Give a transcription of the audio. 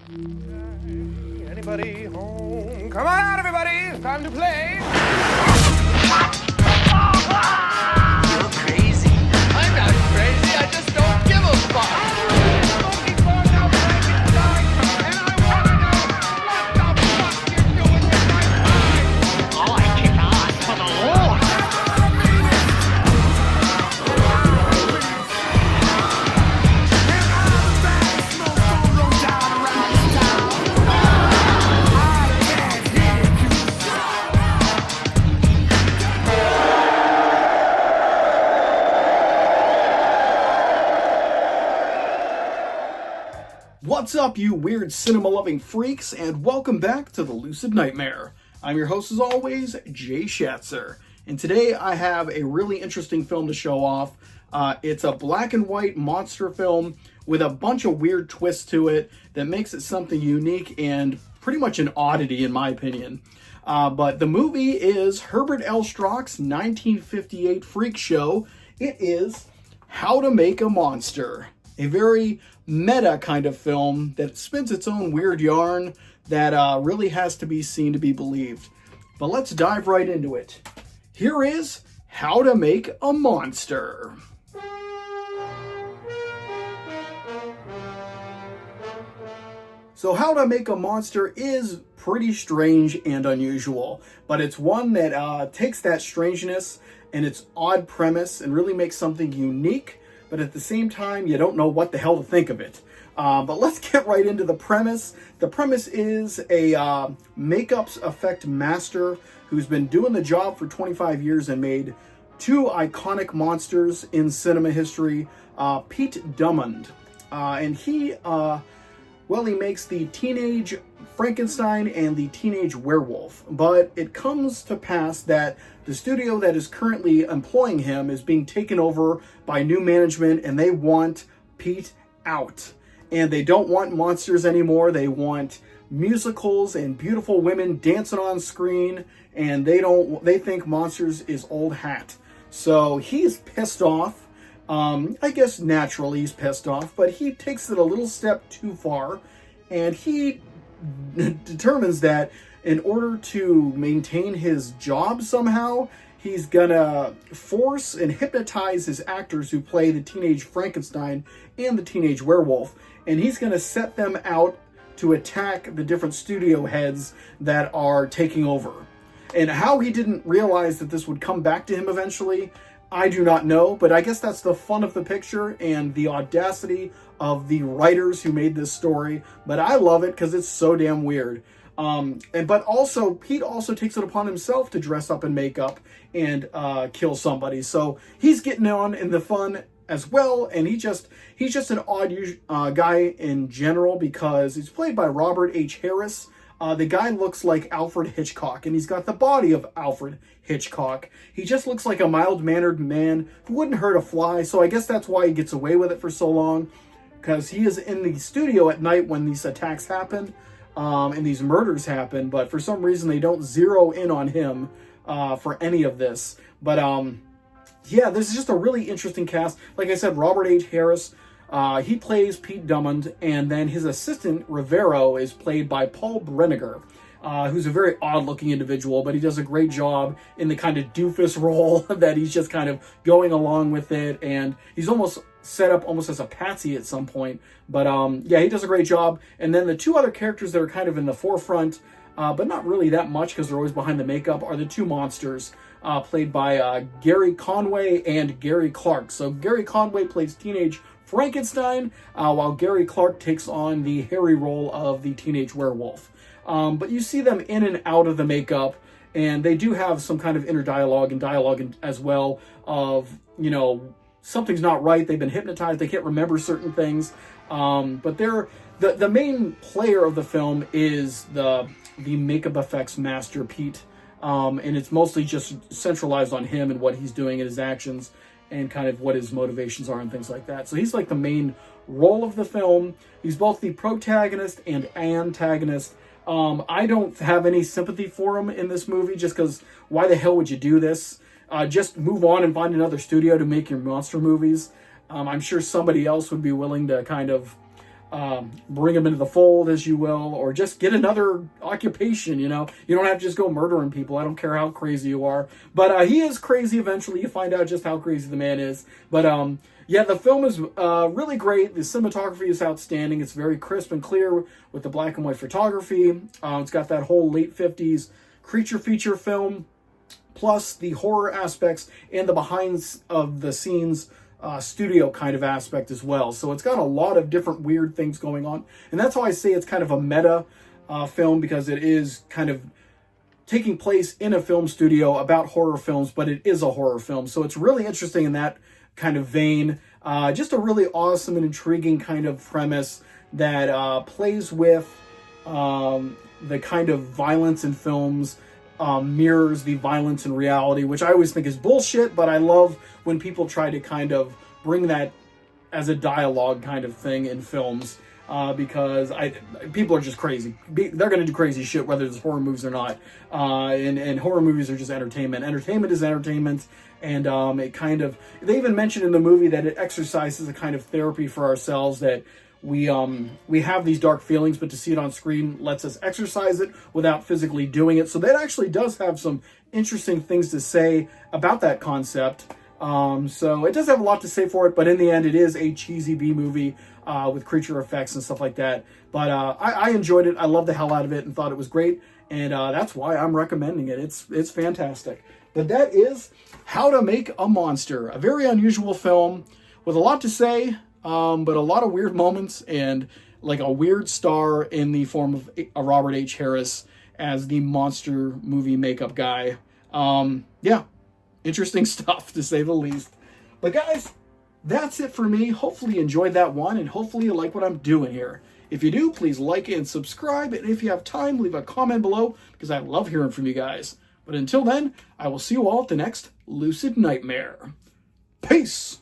Anybody home? Come on out, everybody! It's time to play! You're crazy. I'm not crazy, I just don't give a fuck! Smoking bars outside inside, and I wanna know what the fuck you're doing with my time! Oh, I kick ass for the Lord. What's up, you weird cinema-loving freaks, and welcome back to the Lucid Nightmare. I'm your host, as always, Jay Schatzer, and today I have a really interesting film to show off. It's a black and white monster film with a bunch of weird twists to it that makes it something unique and pretty much an oddity, in my opinion. But the movie is Herbert L. Strock's 1958 freak show. It is How to Make a Monster. A very meta kind of film that spins its own weird yarn that really has to be seen to be believed. But let's dive right into it. Here is How to Make a Monster. So How to Make a Monster is pretty strange and unusual, but it's one that takes that strangeness and its odd premise and really makes something unique, but at the same time, you don't know what the hell to think of it. But let's get right into the premise. The premise is a makeup effect master who's been doing the job for 25 years and made two iconic monsters in cinema history, Pete Drummond. And he makes the teenage Frankenstein and the teenage werewolf. But it comes to pass that the studio that is currently employing him is being taken over by new management, and they want Pete out. And they don't want monsters anymore. They want musicals and beautiful women dancing on screen, and they think monsters is old hat. So he's pissed off. I guess naturally he's pissed off, but he takes it a little step too far, and he determines that in order to maintain his job somehow, he's gonna force and hypnotize his actors who play the teenage Frankenstein and the teenage werewolf, and he's gonna set them out to attack the different studio heads that are taking over. And how he didn't realize that this would come back to him eventually, I do not know, but I guess that's the fun of the picture and the audacity of the writers who made this story. But I love it because it's so damn weird. But also, Pete also takes it upon himself to dress up in makeup and kill somebody. So he's getting on in the fun as well, and he's just an odd guy in general because he's played by Robert H. Harris. The guy looks like Alfred Hitchcock, and he's got the body of Alfred Hitchcock. He just looks like a mild-mannered man who wouldn't hurt a fly, so I guess that's why he gets away with it for so long, because he is in the studio at night when these attacks happen, and these murders happen, but for some reason they don't zero in on him for any of this. But yeah, this is just a really interesting cast. Like I said, Robert H. Harris, he plays Pete Drummond, and then his assistant, Rivero, is played by Paul Breniger, who's a very odd-looking individual, but he does a great job in the kind of doofus role that he's just kind of going along with it, and he's almost set up almost as a patsy at some point. But yeah, he does a great job. And then the two other characters that are kind of in the forefront, but not really that much because they're always behind the makeup, are the two monsters played by Gary Conway and Gary Clark. So Gary Conway plays teenage Frankenstein, while Gary Clark takes on the hairy role of the teenage werewolf. But you see them in and out of the makeup, and they do have some kind of inner dialogue and dialogue as well of, you know, something's not right, they've been hypnotized, they can't remember certain things. But they're the main player of the film is the makeup effects master, Pete. And it's mostly just centralized on him and what he's doing and his actions and kind of what his motivations are and things like that. So he's like the main role of the film. He's both the protagonist and antagonist. I don't have any sympathy for him in this movie just because why the hell would you do this? Just move on and find another studio to make your monster movies. I'm sure somebody else would be willing to kind of bring them into the fold, as you will, or just get another occupation, you know. You don't have to just go murdering people. I don't care how crazy you are. But he is crazy eventually. You find out just how crazy the man is. But yeah, the film is really great. The cinematography is outstanding. It's very crisp and clear with the black and white photography. It's got that whole late 50s creature feature film, plus the horror aspects and the behind of the scenes studio kind of aspect as well. So it's got a lot of different weird things going on. And that's why I say it's kind of a meta film, because it is kind of taking place in a film studio about horror films, but it is a horror film. So it's really interesting in that kind of vein. Just a really awesome and intriguing kind of premise that plays with the kind of violence in films, mirrors the violence in reality, which I always think is bullshit, but I love when people try to kind of bring that as a dialogue kind of thing in films, because people are just crazy. They're going to do crazy shit whether it's horror movies or not, and horror movies are just entertainment. Entertainment is entertainment, and it kind of, they even mentioned in the movie that it exercises a kind of therapy for ourselves, that we have these dark feelings, but to see it on screen lets us exercise it without physically doing it. So that actually does have some interesting things to say about that concept. So it does have a lot to say for it, but in the end, it is a cheesy B movie with creature effects and stuff like that. But I enjoyed it. I loved the hell out of it and thought it was great, and that's why I'm recommending it. It's fantastic. But that is How to Make a Monster, a very unusual film with a lot to say. But a lot of weird moments, and like a weird star in the form of a Robert H. Harris as the monster movie makeup guy. Yeah, interesting stuff to say the least. But guys, that's it for me. Hopefully you enjoyed that one, and hopefully you like what I'm doing here. If you do, please like and subscribe. And if you have time, leave a comment below, because I love hearing from you guys. But until then, I will see you all at the next Lucid Nightmare. Peace!